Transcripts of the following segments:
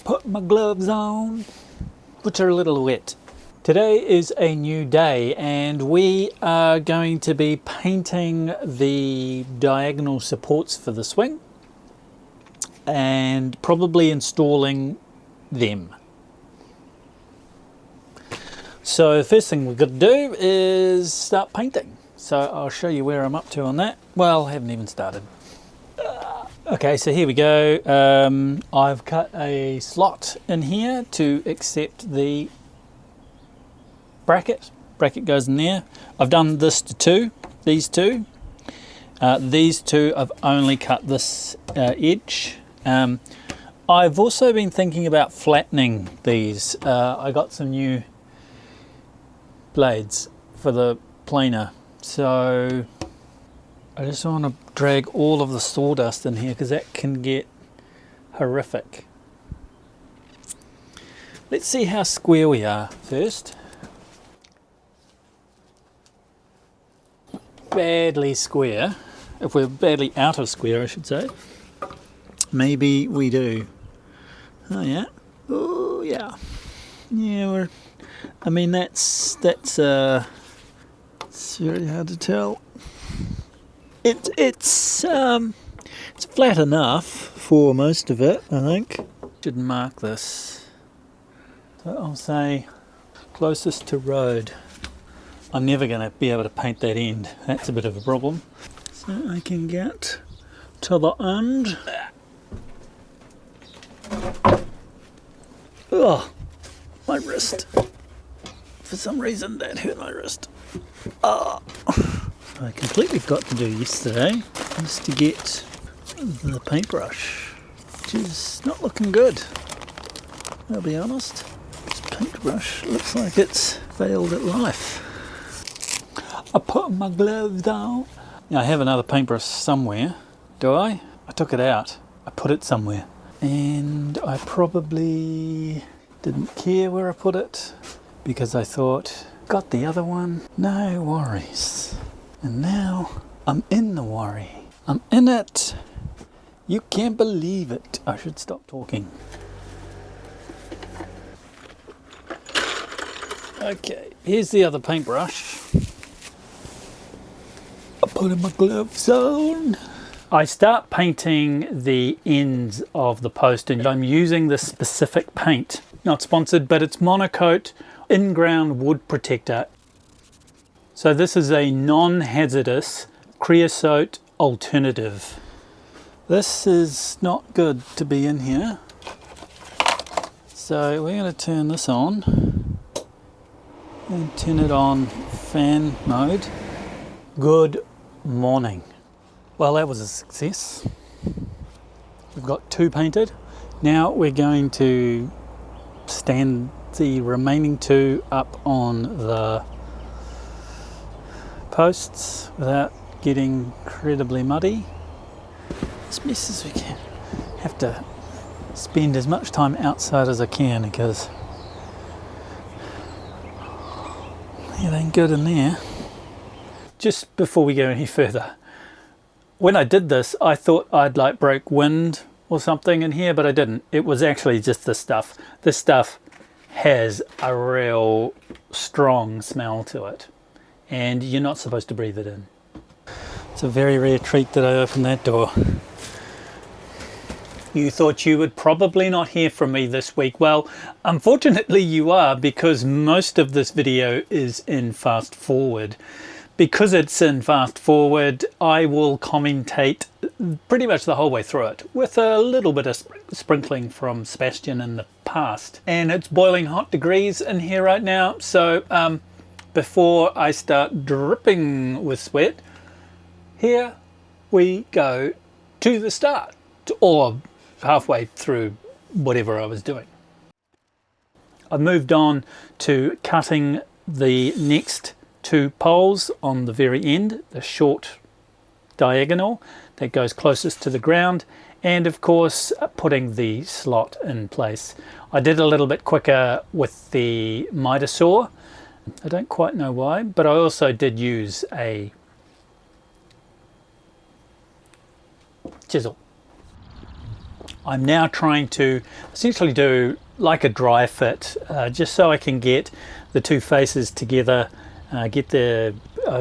Put my gloves on, which are a little wet. Today is a new day and we are going to be painting the diagonal supports for the swing and probably installing them. So the first thing we've got to do is start painting. So I'll show you where I'm up to on that. Well, I haven't even started. Okay, so here we go. I've cut a slot in here to accept the bracket. Bracket goes in there. I've done this to these two. These two I've only cut this edge. I've also been thinking about flattening these. I got some new blades for the planer, so I just want to drag all of the sawdust in here because that can get horrific. Let's see how square we are first. Badly square. If we're badly out of square, I should say. Maybe we do. Oh yeah. Oh yeah. Yeah, I mean that's it's very hard to tell. It's flat enough for most of it, I think. Should mark this. So I'll say closest to road. I'm never going to be able to paint that end. That's a bit of a problem. So I can get to the end. Oh, my wrist. For some reason that hurt my wrist. Oh. I completely forgot to do yesterday is to get the paintbrush, which is not looking good, I'll be honest. This paintbrush looks like it's failed at life. I put my gloves on. Now I have another paintbrush somewhere. Do I? I took it out. I put it somewhere. And I probably didn't care where I put it because I thought, got the other one, no worries. And now I'm in the worry. I'm in it. You can't believe it. I should stop talking. Okay, here's the other paintbrush. I put my gloves on. I start painting the ends of the post and I'm using this specific paint. Not sponsored, but it's Monocoat in-ground wood protector. So this is a non-hazardous creosote alternative. This is not good to be in here. So we're going to turn this on and turn it on fan mode. Good morning. Well, that was a success. We've got two painted. Now we're going to stand the remaining two up on the posts without getting incredibly muddy. As best as we can. Have to spend as much time outside as I can because it ain't good in there. Just before we go any further, when I did this I thought I'd like broke wind or something in here, but I didn't. It was actually just this stuff. This stuff has a real strong smell to it. And you're not supposed to breathe it in. It's a very rare treat that I opened that door. You thought you would probably not hear from me this week. Well, unfortunately you are, because most of this video is in fast forward. Because it's in fast forward, I will commentate pretty much the whole way through it with a little bit of sprinkling from Sebastian in the past. And it's boiling hot degrees in here right now, so before I start dripping with sweat, here we go to the start, or halfway through whatever I was doing. I've moved on to cutting the next two poles on the very end, the short diagonal that goes closest to the ground, and of course putting the slot in place. I did a little bit quicker with the miter saw. I don't quite know why, but I also did use a chisel. I'm now trying to essentially do like a dry fit, just so I can get the two faces together, I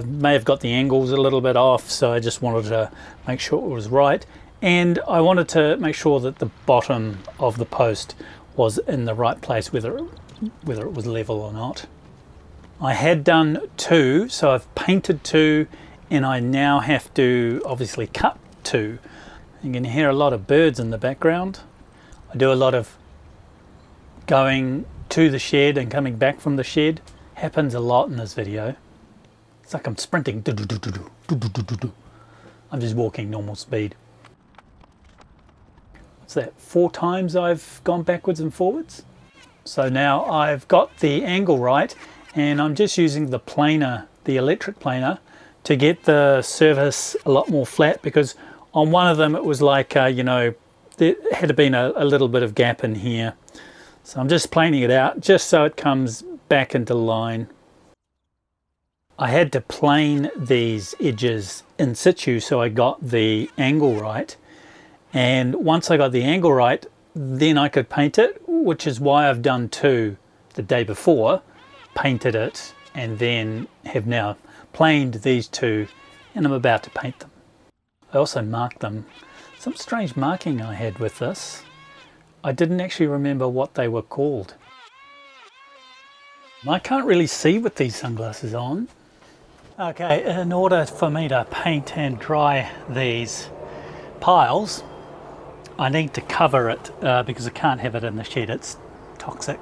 may have got the angles a little bit off, so I just wanted to make sure it was right. And I wanted to make sure that the bottom of the post was in the right place, whether it was level or not. I had done two, so I've painted two, and I now have to obviously cut two. You can hear a lot of birds in the background. I do a lot of going to the shed and coming back from the shed. Happens a lot in this video. It's like I'm sprinting. I'm just walking normal speed. What's that? 4 times I've gone backwards and forwards. So now I've got the angle right, and I'm just using the planer, the electric planer, to get the surface a lot more flat, because on one of them it was like, you know, there had been a little bit of gap in here. So I'm just planing it out just so it comes back into line. I had to plane these edges in situ so I got the angle right. And once I got the angle right, then I could paint it, which is why I've done two the day before, painted it, and then have now planed these two, and I'm about to paint them. I also marked them. Some strange marking I had with this. I didn't actually remember what they were called. I can't really see with these sunglasses on. Okay, in order for me to paint and dry these piles, I need to cover it because I can't have it in the shed, it's toxic.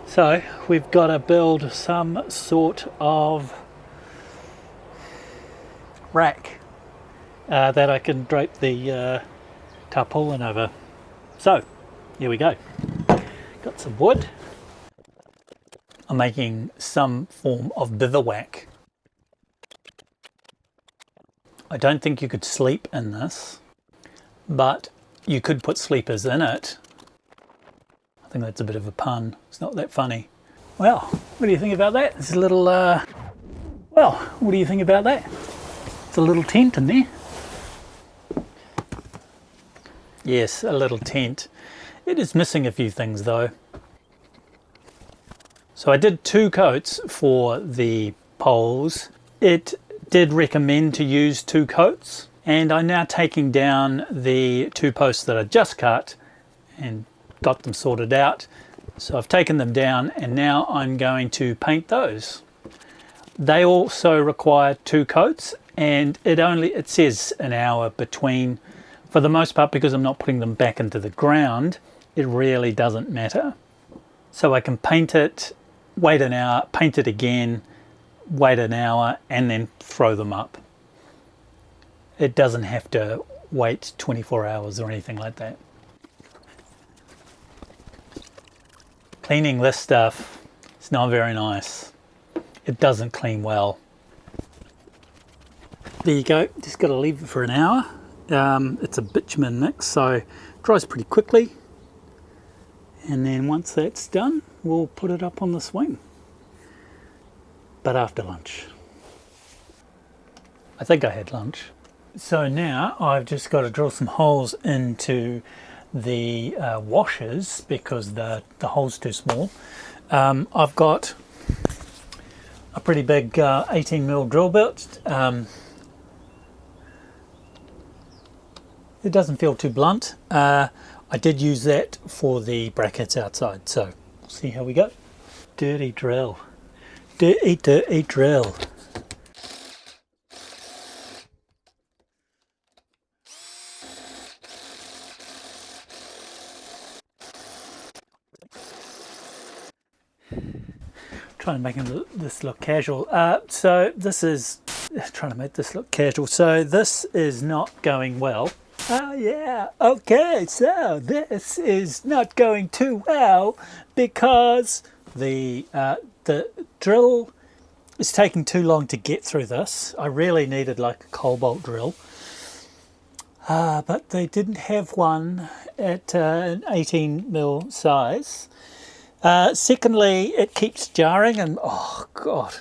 So we've got to build some sort of rack that I can drape the tarpaulin over. So here we go. Got some wood. I'm making some form of bivouac. I don't think you could sleep in this, but you could put sleepers in it. I think that's a bit of a pun. It's not that funny. Well, what do you think about that? It's a little, well, what do you think about that? It's a little tent in there. Yes, a little tent. It is missing a few things though. So I did 2 coats for the poles. It did recommend to use 2 coats, and I'm now taking down the 2 posts that I just cut and got them sorted out. So I've taken them down, and now I'm going to paint those. They also require 2 coats, and it says an hour between. For the most part, because I'm not putting them back into the ground, it really doesn't matter. So I can paint it, wait an hour, paint it again, wait an hour, and then throw them up. It doesn't have to wait 24 hours or anything like that. Cleaning this stuff, it's not very nice. It doesn't clean well. There you go, just got to leave it for an hour. It's a bitumen mix, so it dries pretty quickly. And then once that's done, we'll put it up on the swing. But after lunch. I think I had lunch. So now I've just got to drill some holes into the washers because the hole's too small. I've got a pretty big 18mm drill bit. It doesn't feel too blunt. I did use that for the brackets outside, so we'll see how we go. Dirty drill. Dirty, dirty drill. Trying to make this look casual. So this is trying to make this look casual. So this is not going well. Oh yeah, okay, so this is not going too well because the drill is taking too long to get through this. I really needed like a cobalt drill, but they didn't have one at an 18mm size. Secondly, it keeps jarring, and oh god,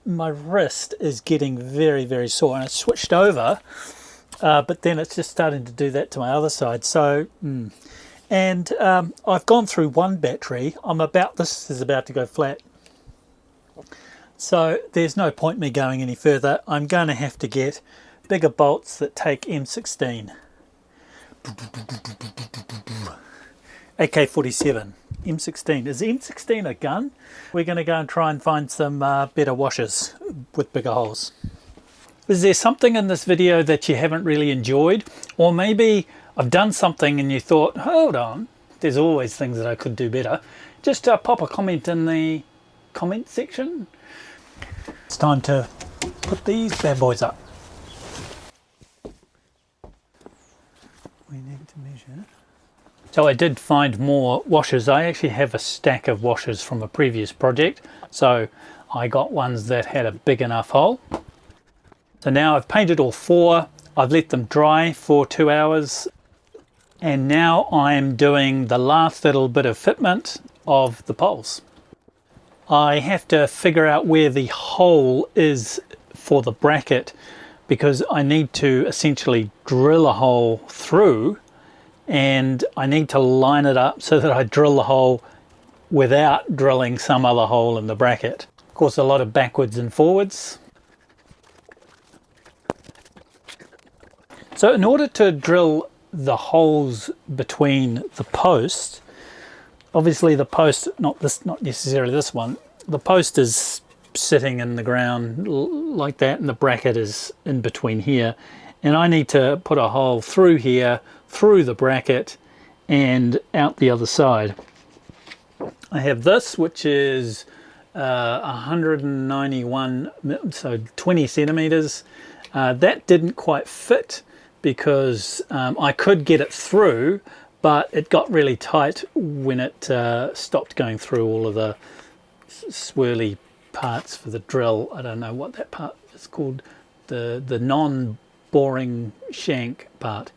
my wrist is getting very, very sore. And I switched over but then it's just starting to do that to my other side. So, and I've gone through one battery. This is about to go flat. So there's no point me going any further. I'm going to have to get bigger bolts that take M16. AK-47. M16. Is M16 a gun? We're going to go and try and find some better washers with bigger holes. Is there something in this video that you haven't really enjoyed? Or maybe I've done something and you thought, hold on, there's always things that I could do better. Just pop a comment in the comment section. It's time to put these bad boys up. We need to measure. So I did find more washers. I actually have a stack of washers from a previous project. So I got ones that had a big enough hole. So now I've painted all 4. I've let them dry for 2 hours. And now I'm doing the last little bit of fitment of the poles. I have to figure out where the hole is for the bracket, because I need to essentially drill a hole through, and I need to line it up so that I drill the hole without drilling some other hole in the bracket. Of course, a lot of backwards and forwards. So in order to drill the holes between the posts, obviously the post, not necessarily this one, the post is sitting in the ground like that, and the bracket is in between here, and I need to put a hole through here, through the bracket, and out the other side. I have this, which is 191, so 20 centimeters. That didn't quite fit because I could get it through, but it got really tight when it stopped going through all of the swirly parts for the drill. I don't know what that part is called, the non-boring shank part.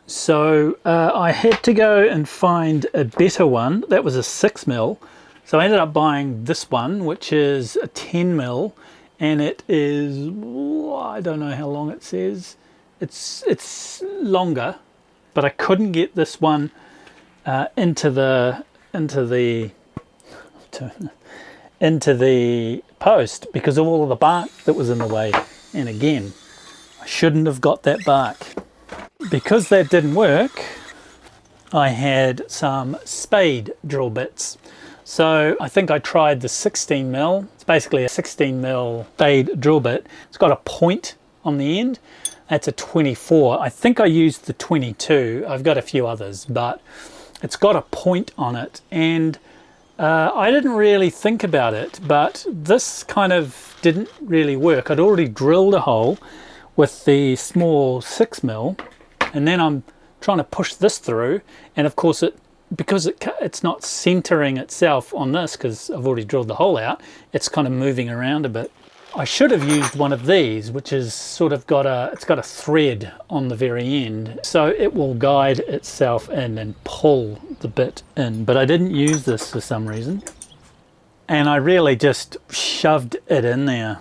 So I had to go and find a better one. That was a 6mm. So I ended up buying this one, which is a 10mm, and it is, I don't know how long it says. It's longer, but I couldn't get this one into the post because of all of the bark that was in the way. And again, I shouldn't have got that bark. Because that didn't work, I had some spade drill bits. So I think I tried the 16mm. It's basically a 16mm spade drill bit. It's got a point on the end. That's a 24. I think I used the 22. I've got a few others, but it's got a point on it. And I didn't really think about it, but this kind of didn't really work. I'd already drilled a hole with the small 6mm, and then I'm trying to push this through, and of course because it's not centering itself on this because I've already drilled the hole out, it's kind of moving around a bit. I should have used one of these, which is sort of it's got a thread on the very end, so it will guide itself in and pull the bit in, but I didn't use this for some reason. And I really just shoved it in there.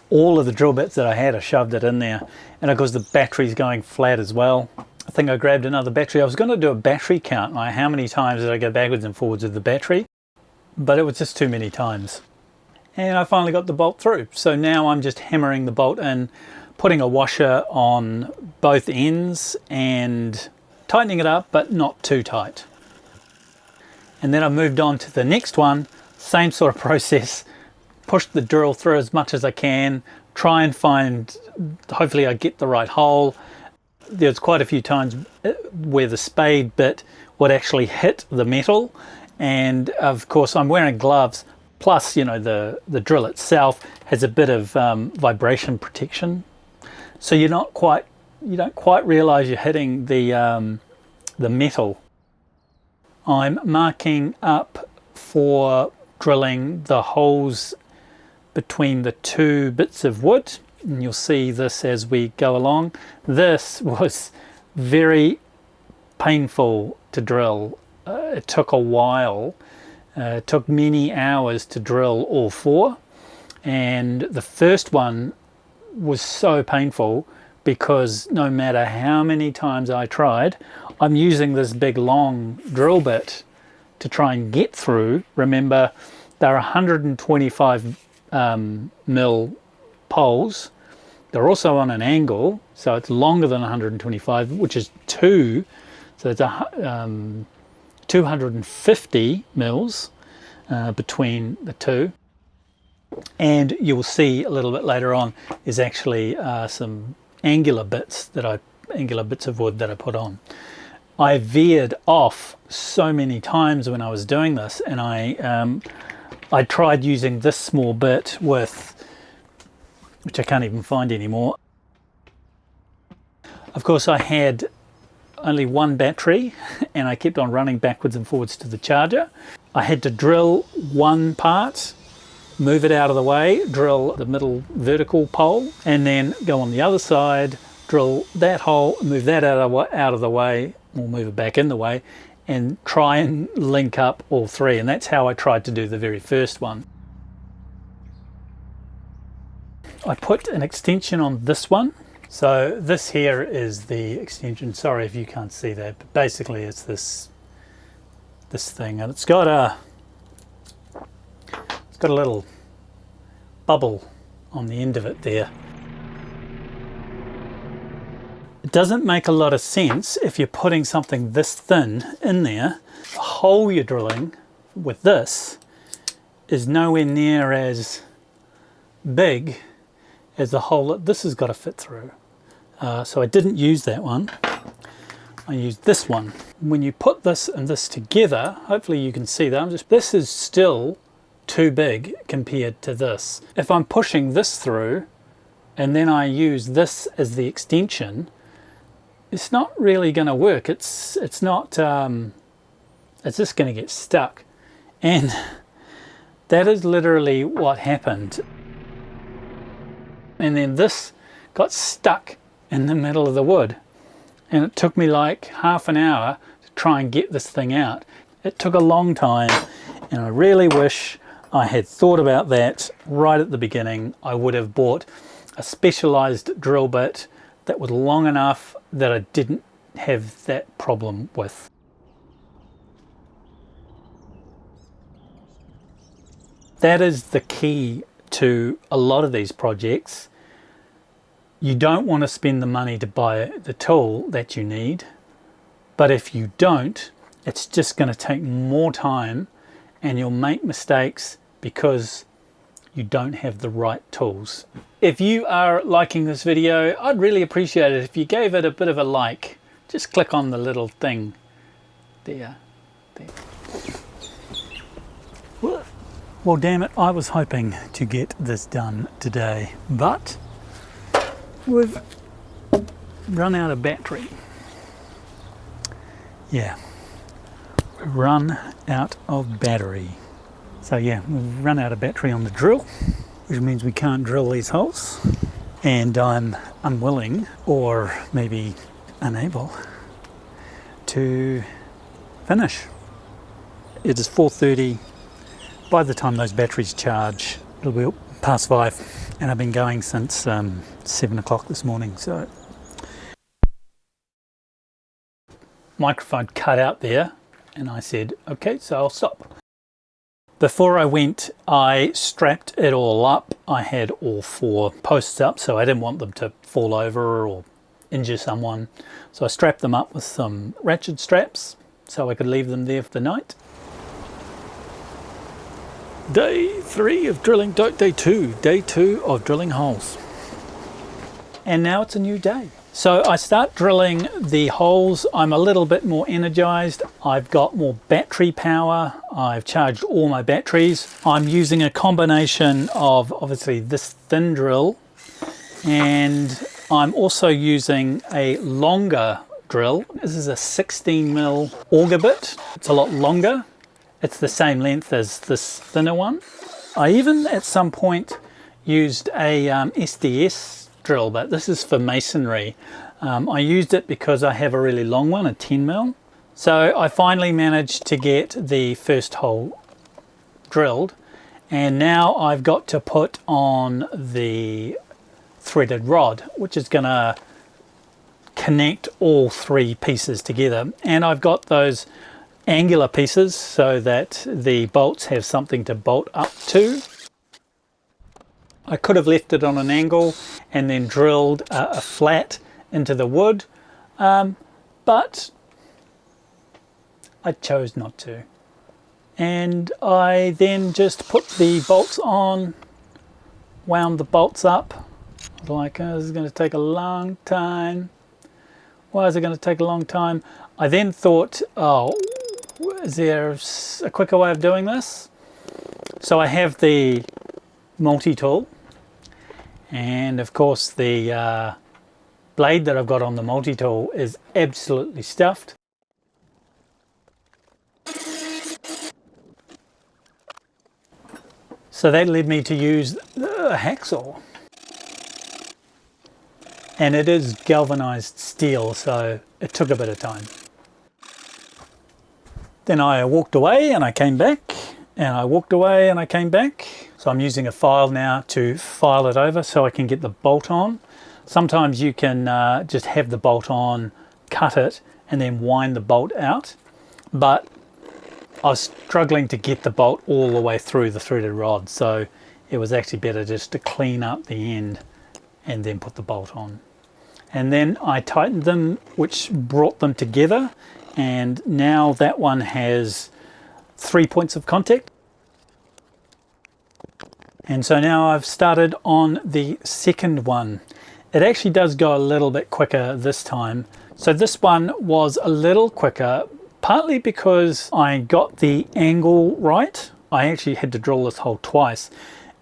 All of the drill bits that I had, I shoved it in there. And of course the battery's going flat as well. I think I grabbed another battery. I was going to do a battery count, like how many times did I go backwards and forwards with the battery, but it was just too many times. And I finally got the bolt through. So now I'm just hammering the bolt in, putting a washer on both ends and tightening it up, but not too tight. And then I moved on to the next one, same sort of process. Push the drill through as much as I can, try and find, hopefully I get the right hole. There's quite a few times where the spade bit would actually hit the metal, and of course I'm wearing gloves, plus the drill itself has a bit of vibration protection, so you don't quite realize you're hitting the metal. I'm marking up for drilling the holes between the two bits of wood, and you'll see this as we go along. This was very painful to drill. It took a while. It took many hours to drill all 4, and the first one was so painful because no matter how many times I tried, I'm using this big long drill bit to try and get through. Remember, they're 125 mil poles. They're also on an angle, so it's longer than 125, which is 2, so it's 250 mils between the two. And you'll see a little bit later on is actually some angular bits of wood that I put on. I veered off so many times when I was doing this, and I tried using this small bit with, which I can't even find anymore. Of course, I had only one battery and I kept on running backwards and forwards to the charger. I had to drill one part, move it out of the way, drill the middle vertical pole, and then go on the other side, drill that hole, move that out of the way, or move it back in the way, and try and link up all three. And that's how I tried to do the very first one. I put an extension on this one. So this here is the extension. Sorry if you can't see that, but basically it's this thing, and it's got a little bubble on the end of it there. It doesn't make a lot of sense if you're putting something this thin in there. The hole you're drilling with this is nowhere near as big as the hole that this has got to fit through. So I didn't use that one. I used this one. When you put this and this together, hopefully you can see that this is still too big compared to this. If I'm pushing this through and then I use this as the extension, it's not really going to work. It's just going to get stuck. And that is literally what happened. And then this got stuck in the middle of the wood, and it took me like half an hour to try and get this thing out. It took a long time, and I really wish I had thought about that right at the beginning. I would have bought a specialized drill bit that was long enough that I didn't have that problem with. That is the key to a lot of these projects. You don't want to spend the money to buy the tool that you need, but if you don't, it's just going to take more time and you'll make mistakes because you don't have the right tools. If you are liking this video, I'd really appreciate it if you gave it a bit of a like. Just click on the little thing there. Well, damn it, I was hoping to get this done today, but we've run out of battery. Yeah, we've run out of battery. So yeah, we've run out of battery on the drill, which means we can't drill these holes. And I'm unwilling, or maybe unable, to finish. It is 4:30. By the time those batteries charge, it'll be past 5, and I've been going since 7 o'clock this morning. So microphone cut out there, and I said, okay, so I'll stop. Before I went, I strapped it all up. I had all 4 posts up, so I didn't want them to fall over or injure someone. So I strapped them up with some ratchet straps so I could leave them there for the night. Day 3 of drilling, day 2 of drilling holes. And now it's a new day. So I start drilling the holes. I'm a little bit more energized. I've got more battery power. I've charged all my batteries. I'm using a combination of obviously this thin drill, and I'm also using a longer drill. This is a 16 mil auger bit. It's a lot longer. It's the same length as this thinner one. I even at some point used a SDS drill, but this is for masonry. I used it because I have a really long one, a 10 mil. So I finally managed to get the first hole drilled, and now I've got to put on the threaded rod, which is gonna connect all three pieces together. And I've got those angular pieces so that the bolts have something to bolt up to. I could have left it on an angle and then drilled a flat into the wood, but I chose not to. And I then just put the bolts on, wound the bolts up. Like, oh, this is going to take a long time. Why is it going to take a long time? I then thought, oh, is there a quicker way of doing this? So I have the multi-tool, and of course the blade that I've got on the multi-tool is absolutely stuffed. So that led me to use a hacksaw. And it is galvanized steel, so it took a bit of time. Then I walked away and I came back, and I walked away and I came back. So I'm using a file now to file it over so I can get the bolt on. Sometimes you can just have the bolt on, cut it, and then wind the bolt out. But I was struggling to get the bolt all the way through the threaded rod, so it was actually better just to clean up the end and then put the bolt on. And then I tightened them, which brought them together, and now that one has 3 points of contact. And so now I've started on the second one. It actually does go a little bit quicker this time. So this one was a little quicker, partly because I got the angle right. I actually had to drill this hole twice.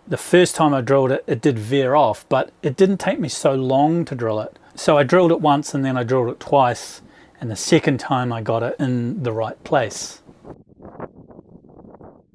The first time I drilled it, it did veer off, but it didn't take me so long to drill it. So I drilled it once and then I drilled it twice, and the second time I got it in the right place.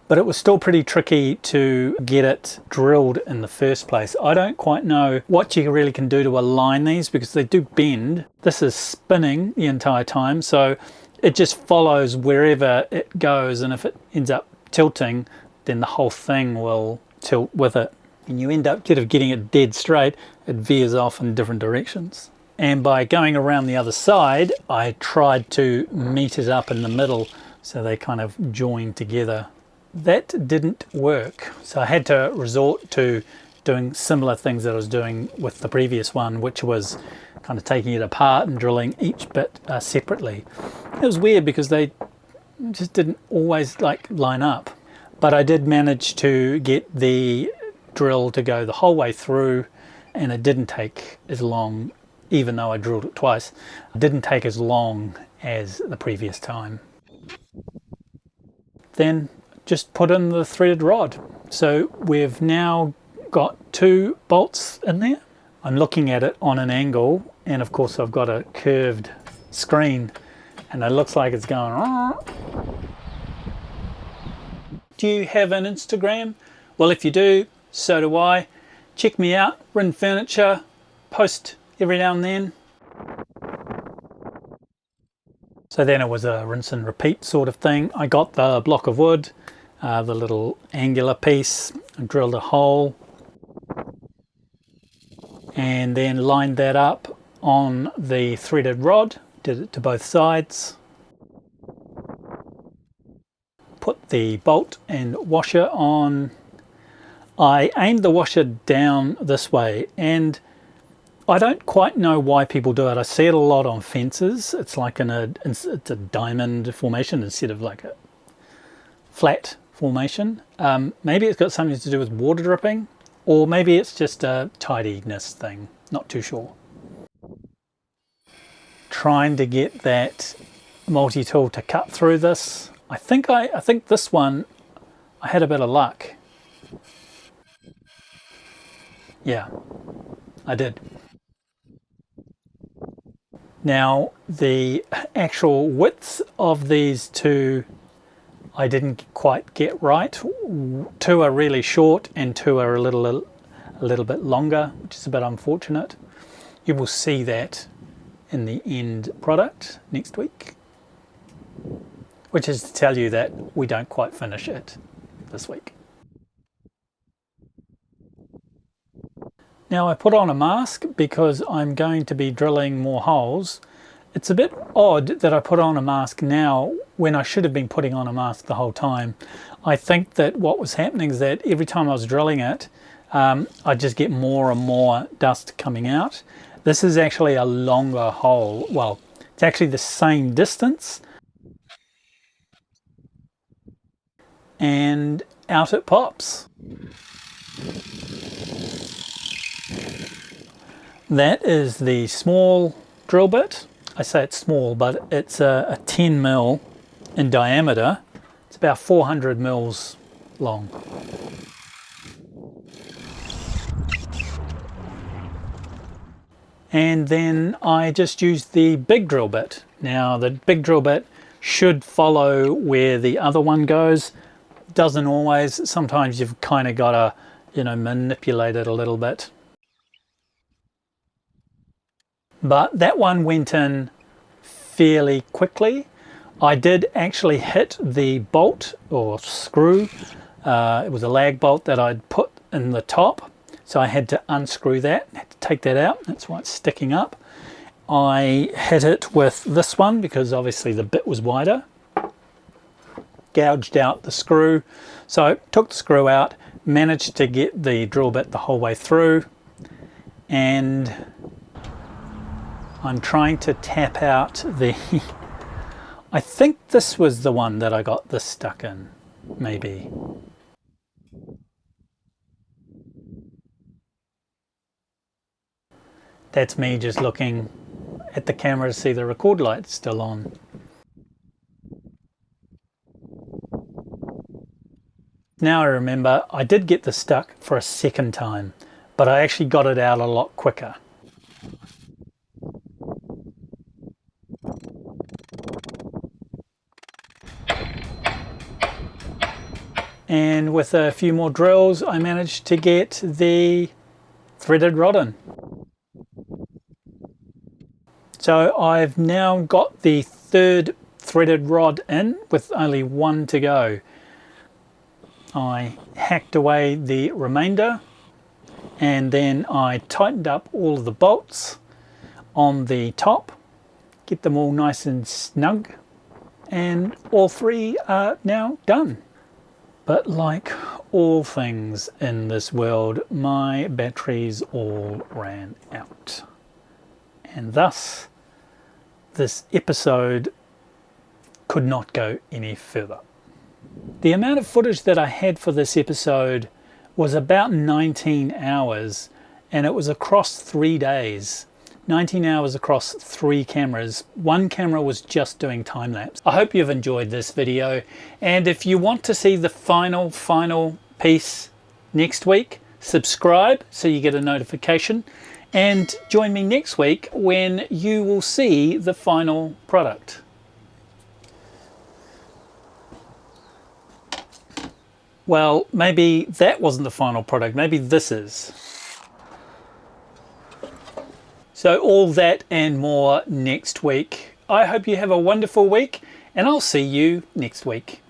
But it was still pretty tricky to get it drilled in the first place. I don't quite know what you really can do to align these because they do bend. This is spinning the entire time, so it just follows wherever it goes, and if it ends up tilting, then the whole thing will tilt with it. And you end up instead of getting it dead straight, it veers off in different directions. And by going around the other side, I tried to meet it up in the middle so they kind of join together. That didn't work, so I had to resort to doing similar things that I was doing with the previous one, which was kind of taking it apart and drilling each bit separately. It was weird because they just didn't always line up, but I did manage to get the drill to go the whole way through, and it didn't take as long, even though I drilled it twice. It didn't take as long as the previous time. Then just put in the threaded rod. So we've now got 2 bolts in there. I'm looking at it on an angle, and of course I've got a curved screen, and it looks like it's going. Do you have an Instagram? Well, if you do, so do I. Check me out, Rin Furniture. Post every now and then. So then it was a rinse and repeat sort of thing. I got the block of wood, the little angular piece, and drilled a hole, and then lined that up on the threaded rod. Did it to both sides. Put the bolt and washer on. I aimed the washer down this way, and I don't quite know why people do it. I see it a lot on fences. It's like it's a diamond formation instead of like a flat formation. Maybe it's got something to do with water dripping, or maybe it's just a tidiness thing. Not too sure. Trying to get that multi-tool to cut through this. I think this one I had a bit of luck. Yeah, I did. Now the actual width of these two I didn't quite get right. 2 are really short and 2 are a little bit longer, which is a bit unfortunate. You will see that in the end product next week, which is to tell you that we don't quite finish it this week. Now I put on a mask because I'm going to be drilling more holes. It's a bit odd that I put on a mask now when I should have been putting on a mask the whole time. I think that what was happening is that every time I was drilling it, I just get more and more dust coming out. This is actually a longer hole. Well, it's actually the same distance. And out it pops. That is the small drill bit. I say it's small, but it's a 10 mil in diameter. It's about 400 mils long. And then I just used the big drill bit. Now the big drill bit should follow where the other one goes. Doesn't always. Sometimes you've kind of got to, you know, manipulate it a little bit. But that one went in fairly quickly. I did actually hit the bolt or screw. It was a lag bolt that I'd put in the top. So I had to unscrew that, had to take that out. That's why it's sticking up. I hit it with this one because obviously the bit was wider. Gouged out the screw. So took the screw out, managed to get the drill bit the whole way through. And I'm trying to tap out the... I think this was the one that I got this stuck in, maybe. That's me just looking at the camera to see the record light still on. Now I remember I did get this stuck for a second time, but I actually got it out a lot quicker. And with a few more drills, I managed to get the threaded rod in. So I've now got the third threaded rod in with only one to go. I hacked away the remainder and then I tightened up all of the bolts on the top, get them all nice and snug, and all three are now done. But like all things in this world, my batteries all ran out. And thus, this episode could not go any further. The amount of footage that I had for this episode was about 19 hours, and it was across 3 days. 19 hours across 3 cameras. One camera was just doing time-lapse. I hope you've enjoyed this video, and if you want to see the final piece next week, subscribe so you get a notification, and join me next week when you will see the final product. Well, maybe that wasn't the final product, maybe this is. So all that and more next week. I hope you have a wonderful week, and I'll see you next week.